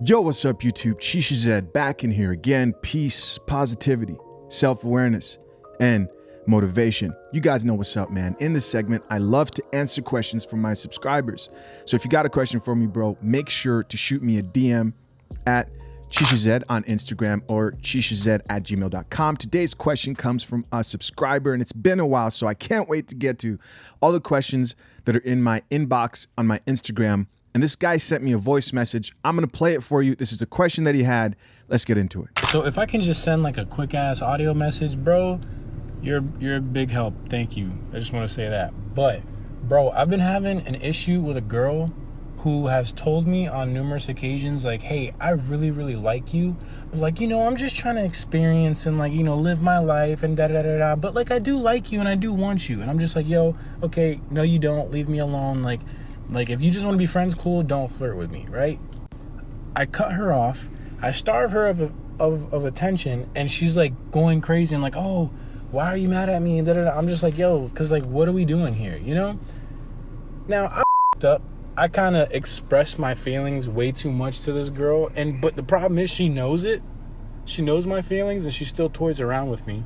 Yo, what's up, YouTube? Chisha Zed back in here again. Peace, positivity, self-awareness, and motivation. You guys know what's up, man. In this segment, I love to answer questions from my subscribers. So if you got a question for me, bro, make sure to shoot me a DM at ChishaZed on Instagram or chishazed@gmail.com. Today's question comes from a subscriber, and it's been a while, so I can't wait to get to all the questions that are in my inbox on my Instagram. And this guy sent me a voice message. I'm going to play it for you. This is a question that he had. Let's get into it. So if I can just send like a quick ass audio message, bro, you're a big help. Thank you. I just want to say that. But bro, I've been having an issue with a girl who has told me on numerous occasions, like, hey, I really, really like you. But like, I'm just trying to experience and like, live my life and da-da-da-da. But like, I do like you and I do want you. And I'm just like, yo, okay, no, you don't. Leave me alone. Like, if you just want to be friends, cool, don't flirt with me, right? I cut her off. I starve her of attention, and she's, like, going crazy. I'm like, oh, why are you mad at me? And da-da-da. I'm just like, yo, because, like, what are we doing here, Now, I f***ed up. I kind of expressed my feelings way too much to this girl, but the problem is she knows it. She knows my feelings, and she still toys around with me.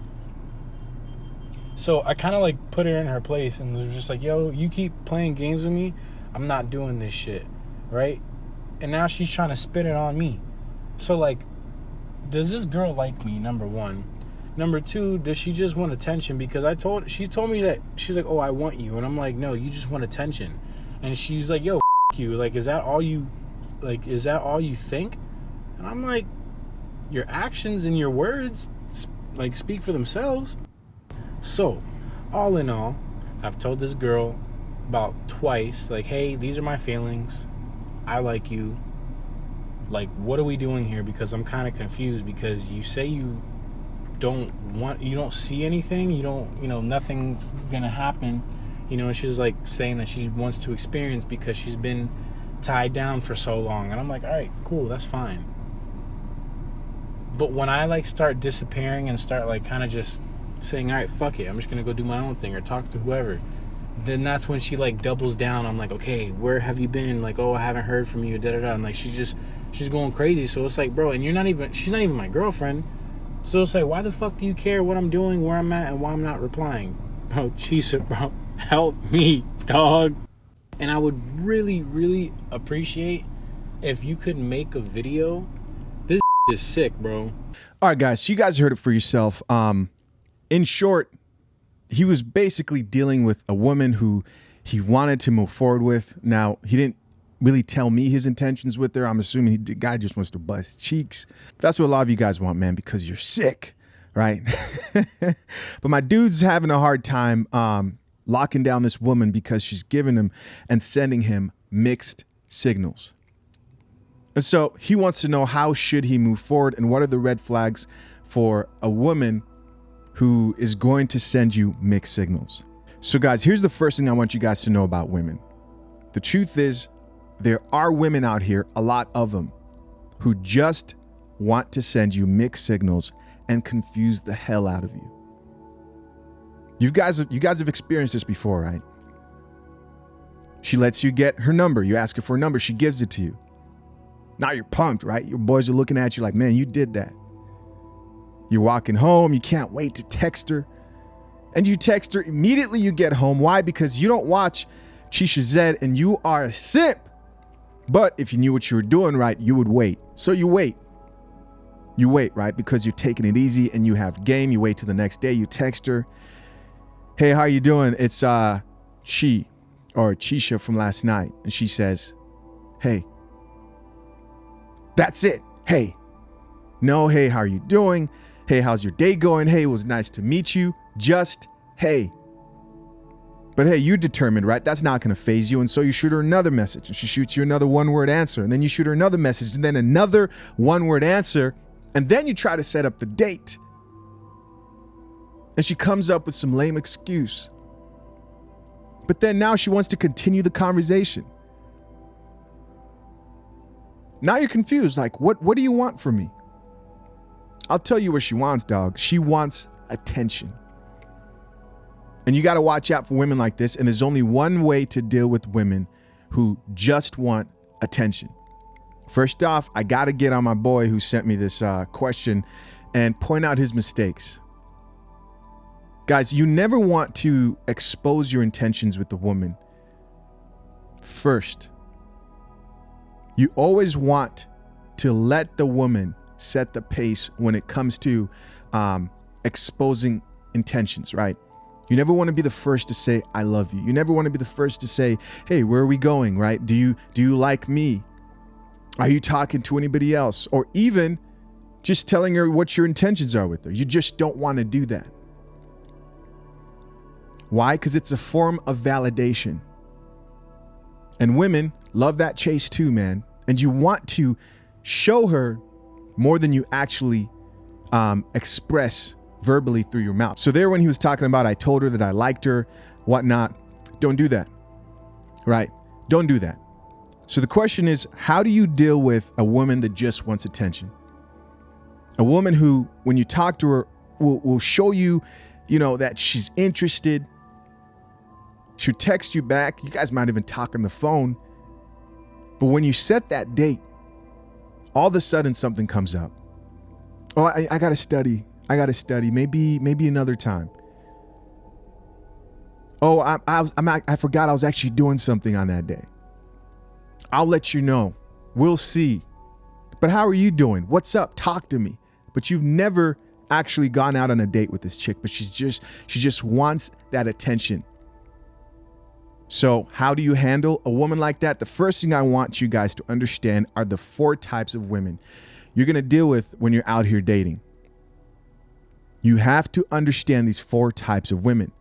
So I kind of, like, put her in her place and was just like, yo, you keep playing games with me, I'm not doing this shit, right? And now she's trying to spit it on me. So, like, does this girl like me, number one? Number two, does she just want attention? Because she told me that, she's like, oh, I want you. And I'm like, no, you just want attention. And she's like, yo, f*** you. Like, is that all you think? And I'm like, your actions and your words, like, speak for themselves. So, all in all, I've told this girl about twice, like, hey, these are my feelings, I like you, like, what are we doing here? Because I'm kind of confused, because you say you don't see anything, nothing's gonna happen, and she's like saying that she wants to experience because she's been tied down for so long. And I'm like, all right, cool, that's fine. But when I like start disappearing and start like kind of just saying, all right, fuck it, I'm just gonna go do my own thing or talk to whoever, then that's when she like doubles down. I'm like, okay, where have you been? Like, oh, I haven't heard from you, da-da-da. And like, she's going crazy. So it's like, bro, and she's not even my girlfriend. So it's like, why the fuck do you care what I'm doing, where I'm at, and why I'm not replying? Bro, bro, help me, dog. And I would really, really appreciate if you could make a video. This is sick, bro. All right, guys, so you guys heard it for yourself. In short, he was basically dealing with a woman who he wanted to move forward with. Now, he didn't really tell me his intentions with her. I'm assuming the guy just wants to bust cheeks. That's what a lot of you guys want, man, because you're sick, right? But my dude's having a hard time locking down this woman because she's giving him and sending him mixed signals. And so he wants to know, how should he move forward, and what are the red flags for a woman who is going to send you mixed signals. So guys, here's the first thing I want you guys to know about women. The truth is, there are women out here, a lot of them, who just want to send you mixed signals and confuse the hell out of you. You guys have experienced this before, right? She lets you get her number. You ask her for a number. She gives it to you. Now you're pumped, right? Your boys are looking at you like, man, you did that. You're walking home, you can't wait to text her. And you text her immediately you get home. Why? Because you don't watch Chisha Zed and you are a simp. But if you knew what you were doing right, you would wait. So you wait. You wait, right? Because you're taking it easy and you have game. You wait till the next day, you text her. Hey, how you doing? It's Chisha from last night. And she says, hey. That's it. Hey. No, hey, how are you doing? Hey, how's your day going? Hey, it was nice to meet you. Just, hey. But hey, you're determined, right? That's not going to faze you. And so you shoot her another message, and she shoots you another one-word answer. And then you shoot her another message, and then another one-word answer. And then you try to set up the date. And she comes up with some lame excuse. But then now she wants to continue the conversation. Now you're confused. Like, what do you want from me? I'll tell you what she wants, dog. She wants attention. And you got to watch out for women like this. And there's only one way to deal with women who just want attention. First off, I got to get on my boy who sent me this question and point out his mistakes. Guys, you never want to expose your intentions with the woman first. You always want to let the woman set the pace when it comes to exposing intentions, right? You never want to be the first to say, I love you. You never want to be the first to say, hey, where are we going, right? Do you like me? Are you talking to anybody else? Or even just telling her what your intentions are with her. You just don't want to do that. Why? Because it's a form of validation. And women love that chase too, man. And you want to show her more than you actually express verbally through your mouth. So there when he was talking about, I told her that I liked her, whatnot, don't do that, right? Don't do that. So the question is, how do you deal with a woman that just wants attention? A woman who, when you talk to her, will show you, that she's interested. She'll text you back. You guys might even talk on the phone. But when you set that date, all of a sudden something comes up. Oh, I got to study. Maybe another time. Oh, I forgot I was actually doing something on that day. I'll let you know. We'll see. But how are you doing? What's up? Talk to me. But you've never actually gone out on a date with this chick, but she just wants that attention. So how do you handle a woman like that? The first thing I want you guys to understand are the 4 types of women you're going to deal with when you're out here dating. You have to understand these 4 types of women.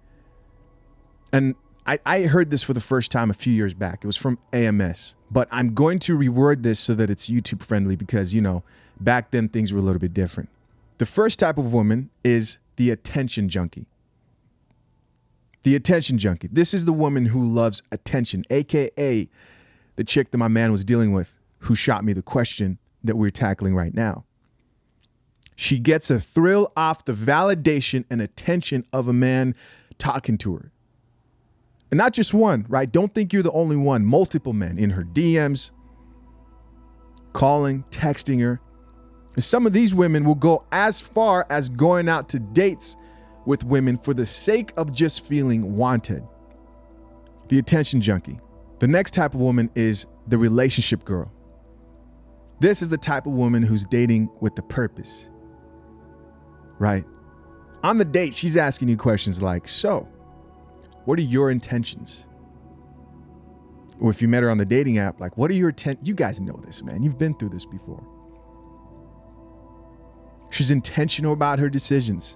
And I heard this for the first time a few years back. It was from AMS. But I'm going to reword this so that it's YouTube friendly because, back then things were a little bit different. The first type of woman is the attention junkie. The attention junkie. This is the woman who loves attention, AKA the chick that my man was dealing with who shot me the question that we're tackling right now. She gets a thrill off the validation and attention of a man talking to her. And not just one, right? Don't think you're the only one. Multiple men in her DMs, calling, texting her. And some of these women will go as far as going out to dates with women for the sake of just feeling wanted. The attention junkie. The next type of woman is the relationship girl. This is the type of woman who's dating with the purpose, right? On the date, she's asking you questions like, so, what are your intentions? Or if you met her on the dating app, like, what are your you guys know this, man. You've been through this before. She's intentional about her decisions.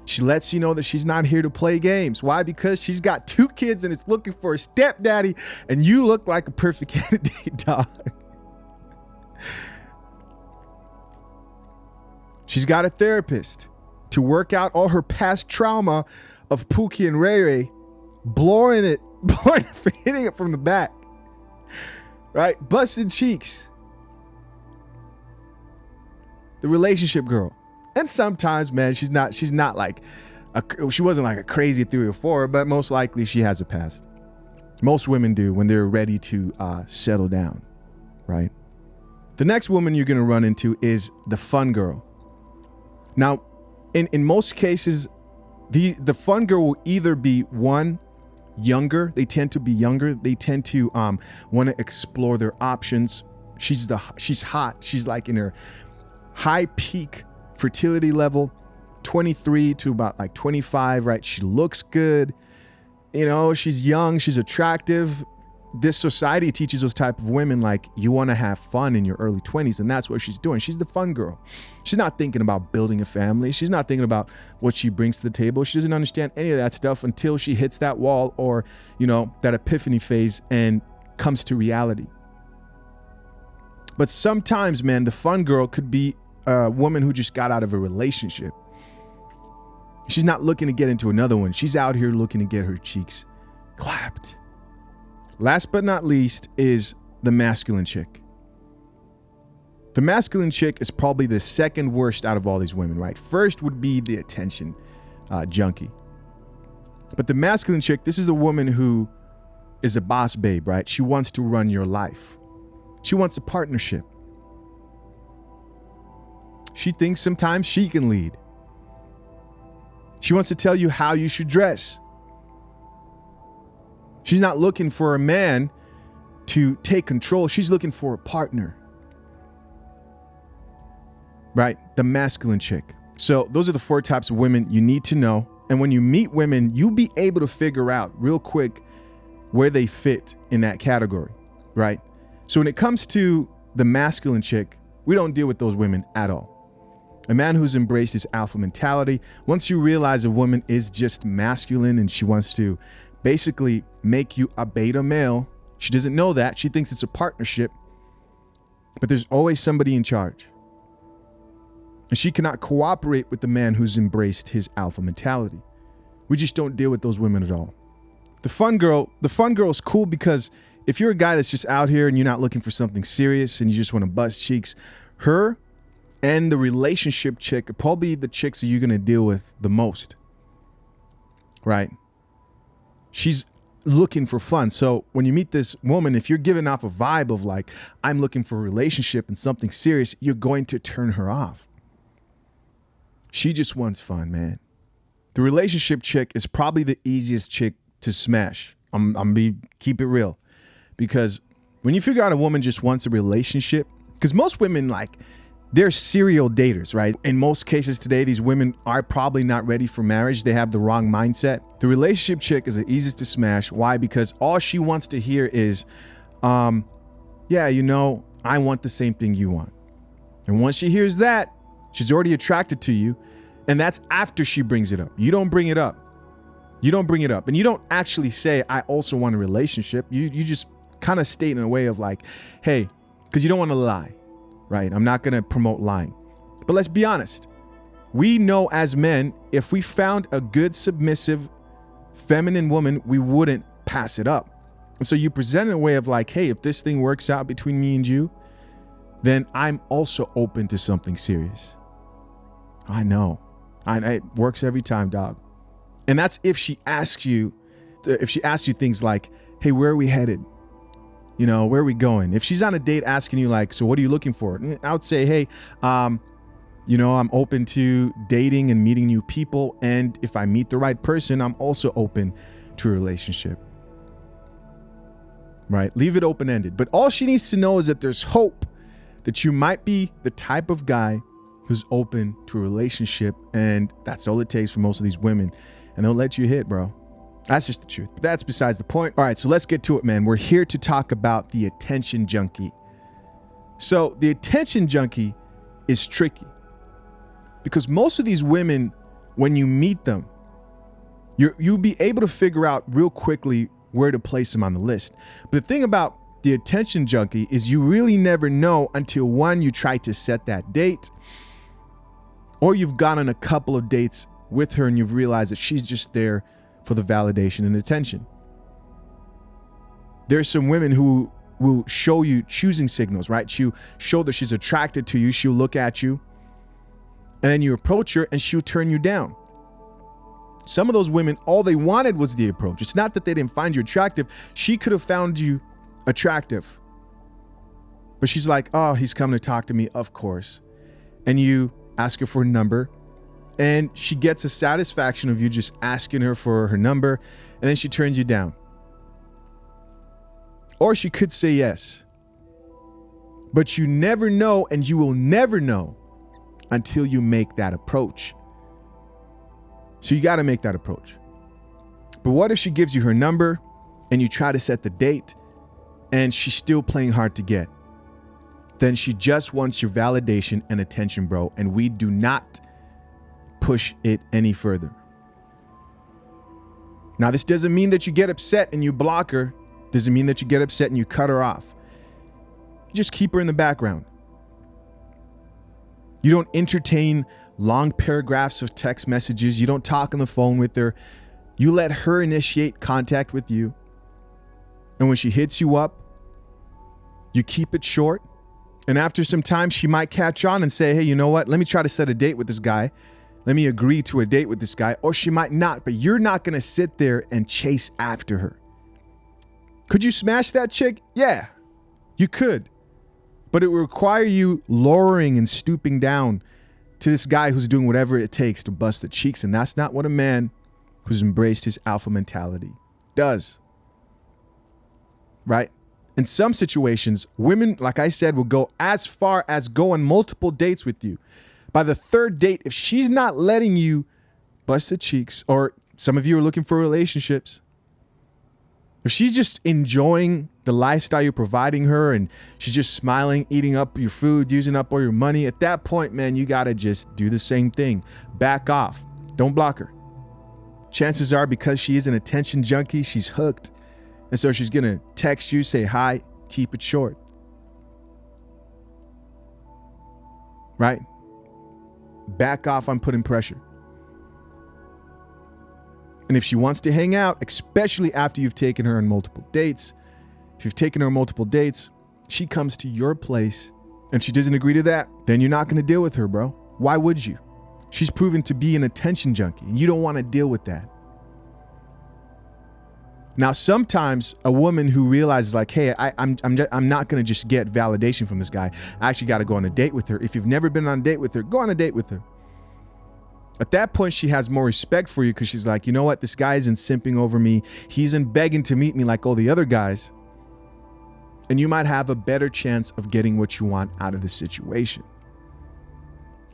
She lets you know that she's not here to play games. Why? Because she's got 2 kids and is looking for a stepdaddy, and you look like a perfect candidate, dog. She's got a therapist to work out all her past trauma of Pookie and Ray Ray, hitting it from the back, right? Busted cheeks. The relationship girl. And sometimes, man, she's not like, she wasn't like a crazy 3 or 4, but most likely she has a past. Most women do when they're ready to settle down, right? The next woman you're going to run into is the fun girl. Now, in most cases, the fun girl will either be one, younger. They tend to be younger. They tend to want to explore their options. She's hot. She's like in her high peak fertility level, 23 to about like 25, right? She looks good. She's young. She's attractive. This society teaches those type of women like you want to have fun in your early 20s, and that's what she's doing. She's the fun girl. She's not thinking about building a family. She's not thinking about what she brings to the table. She doesn't understand any of that stuff until she hits that wall or, that epiphany phase and comes to reality. But sometimes, man, the fun girl could be a woman who just got out of a relationship. She's not looking to get into another one. She's out here looking to get her cheeks clapped. Last but not least is the masculine chick. The masculine chick is probably the second worst out of all these women, right? First would be the attention junkie. But the masculine chick, this is a woman who is a boss babe, right? She wants to run your life. She wants a partnership. She thinks sometimes she can lead. She wants to tell you how you should dress. She's not looking for a man to take control. She's looking for a partner. Right? The masculine chick. So those are the 4 types of women you need to know. And when you meet women, you'll be able to figure out real quick where they fit in that category. Right? So when it comes to the masculine chick, we don't deal with those women at all. A man who's embraced his alpha mentality, once you realize a woman is just masculine and she wants to basically make you a beta male, she doesn't know that. She thinks it's a partnership, but there's always somebody in charge. And she cannot cooperate with the man who's embraced his alpha mentality. We just don't deal with those women at all. The fun girl is cool because if you're a guy that's just out here and you're not looking for something serious and you just want to bust cheeks, her and the relationship chick are probably the chicks that you're going to deal with the most. Right? She's looking for fun. So when you meet this woman, if you're giving off a vibe of like, I'm looking for a relationship and something serious, you're going to turn her off. She just wants fun, man. The relationship chick is probably the easiest chick to smash. Keep it real. Because when you figure out a woman just wants a relationship, because most women, like, they're serial daters, right? In most cases today, these women are probably not ready for marriage. They have the wrong mindset. The relationship chick is the easiest to smash. Why? Because all she wants to hear is, yeah, you know, I want the same thing you want. And once she hears that, she's already attracted to you. And that's after she brings it up. You don't bring it up. You don't bring it up. And you don't actually say, I also want a relationship. You just kind of state in a way of like, hey, because you don't want to lie. Right? I'm not going to promote lying. But let's be honest. We know as men, if we found a good, submissive, feminine woman, we wouldn't pass it up. And so you present in a way of like, hey, if this thing works out between me and you, then I'm also open to something serious. I know. It works every time, dog. And that's if she asks you things like, hey, where are we headed? You know, where are we going? If she's on a date asking you like, so what are you looking for? I would say, hey, you know, I'm open to dating and meeting new people. And if I meet the right person, I'm also open to a relationship. Right? Leave it open-ended. But all she needs to know is that there's hope that you might be the type of guy who's open to a relationship. And that's all it takes for most of these women. And they'll let you hit, bro. That's just the truth. But that's besides the point. All right, so let's get to it, man. We're here to talk about the attention junkie. So the attention junkie is tricky because most of these women, when you meet them, you'll be able to figure out real quickly where to place them on the list. But the thing about the attention junkie is you really never know until one, you try to set that date, or you've gone on a couple of dates with her and you've realized that she's just there for the validation and attention. There's some women who will show you choosing signals, right? She'll show that she's attracted to you. She'll look at you and then you approach her and she'll turn you down. Some of those women, all they wanted was the approach. It's not that they didn't find you attractive. She could have found you attractive, but she's like, oh, he's coming to talk to me. Of course. And you ask her for a number. And she gets a satisfaction of you just asking her for her number, and then she turns you down. Or she could say yes. But you never know, and you will never know until you make that approach. So you got to make that approach. But what if she gives you her number, and you try to set the date, and she's still playing hard to get? Then she just wants your validation and attention, bro, and we do not push it any further. Now, this doesn't mean that you get upset and you block her. Doesn't mean that you get upset and you cut her off. You just keep her in the background. You don't entertain long paragraphs of text messages. You don't talk on the phone with her. You let her initiate contact with you. And when she hits you up, you keep it short. And after some time, she might catch on and say, hey, you know what? Let me try to set a date with this guy. Let me agree to a date with this guy. Or she might not, but you're not going to sit there and chase after her. Could you smash that chick? Yeah, you could. But it would require you lowering and stooping down to this guy who's doing whatever it takes to bust the cheeks. And that's not what a man who's embraced his alpha mentality does. Right? In some situations, women, like I said, will go as far as go on multiple dates with you. By the third date, if she's not letting you bust the cheeks, or some of you are looking for relationships, if she's just enjoying the lifestyle you're providing her and she's just smiling, eating up your food, using up all your money, at that point, man, you got to just do the same thing. Back off. Don't block her. Chances are, because she is an attention junkie, she's hooked. And so she's going to text you, say hi, keep it short. Right? Back off on putting pressure. And if she wants to hang out, especially after you've taken her on multiple dates, if you've taken her on multiple dates, she comes to your place and she doesn't agree to that, then you're not going to deal with her, bro. Why would you? She's proven to be an attention junkie and you don't want to deal with that. Now, sometimes a woman who realizes like, hey, I'm not going to just get validation from this guy. I actually got to go on a date with her. If you've never been on a date with her, go on a date with her. At that point, she has more respect for you because she's like, you know what? This guy isn't simping over me. He isn't begging to meet me like all the other guys. And you might have a better chance of getting what you want out of the situation.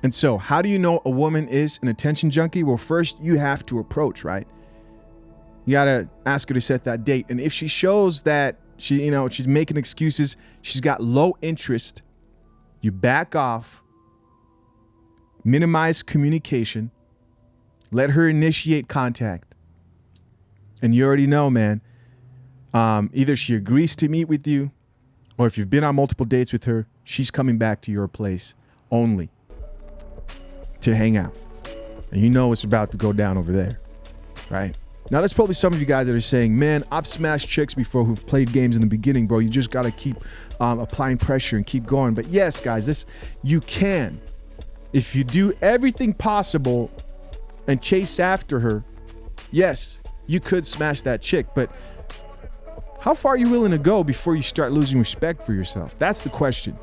And so how do you know a woman is an attention junkie? Well, first you have to approach, right? You got to ask her to set that date. And if she shows that she's making excuses, she's got low interest, you back off, minimize communication, let her initiate contact. And you already know, man, either she agrees to meet with you, or if you've been on multiple dates with her, she's coming back to your place only to hang out. And you know it's about to go down over there, right? Now, there's probably some of you guys that are saying, man, I've smashed chicks before who've played games in the beginning, bro. You just got to keep applying pressure and keep going. But yes, guys, you can. If you do everything possible and chase after her, yes, you could smash that chick. But how far are you willing to go before you start losing respect for yourself? That's the question.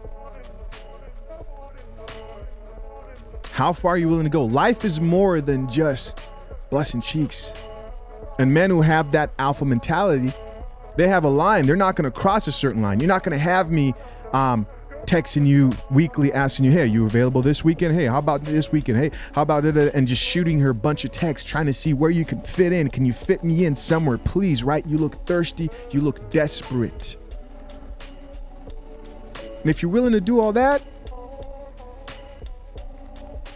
How far are you willing to go? Life is more than just busting cheeks. And men who have that alpha mentality, they have a line. They're not going to cross a certain line. You're not going to have me texting you weekly, asking you, hey, are you available this weekend? Hey, how about this weekend? Hey, how about that? And just shooting her a bunch of texts, trying to see where you can fit in. Can you fit me in somewhere, please? Right? You look thirsty. You look desperate. And if you're willing to do all that,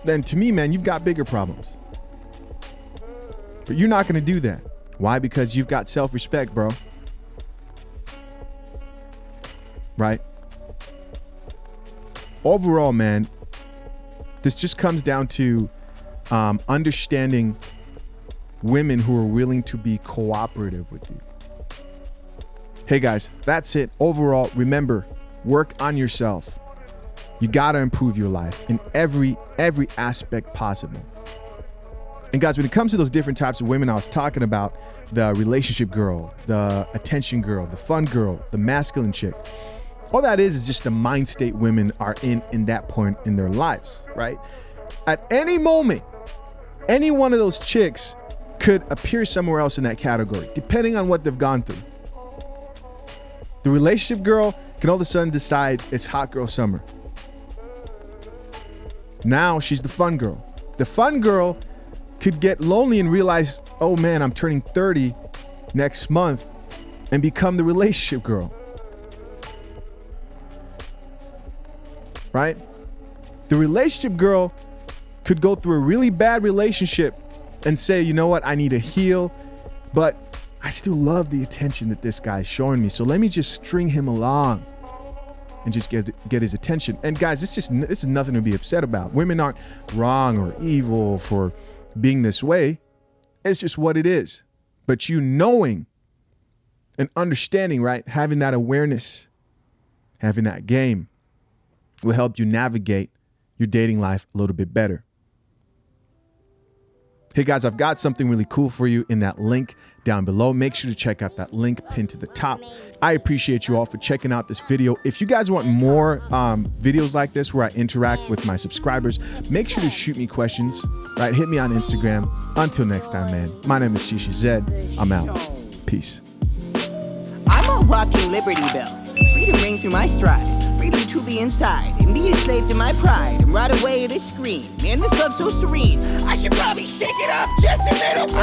then to me, man, you've got bigger problems. But you're not going to do that. Why? Because you've got self-respect, bro. Right? Overall, man, this just comes down to understanding women who are willing to be cooperative with you. Hey, guys, that's it. Overall, remember, work on yourself. You got to improve your life in every aspect possible. And guys, when it comes to those different types of women I was talking about, the relationship girl, the attention girl, the fun girl, the masculine chick, all that is just the mind state women are in that point in their lives, right? At any moment, any one of those chicks could appear somewhere else in that category, depending on what they've gone through. The relationship girl can all of a sudden decide it's hot girl summer. Now she's the fun girl. The fun girl could get lonely and realize, oh man, I'm turning 30 next month, and become the relationship girl. Right? The relationship girl could go through a really bad relationship and say, you know what, I need to heal, but I still love the attention that this guy's showing me. So let me just string him along and just get his attention. And guys, this is nothing to be upset about. Women aren't wrong or evil for being this way. It's just what it is. But you knowing and understanding, right, having that awareness, having that game will help you navigate your dating life a little bit better. Hey guys, I've got something really cool for you in that link down below. Make sure to check out that link pinned to the top. I appreciate you all for checking out this video. If you guys want more videos like this where I interact with my subscribers, make sure to shoot me questions, right? Hit me on Instagram. Until next time, man. My name is Chishi Zed. I'm out. Peace. I'm a walking Liberty Bell. Freedom ring through my stride. Freedom to be inside and be a slave to my pride and ride away to scream. Man, this love's so serene. I should probably shake it up just a little bit.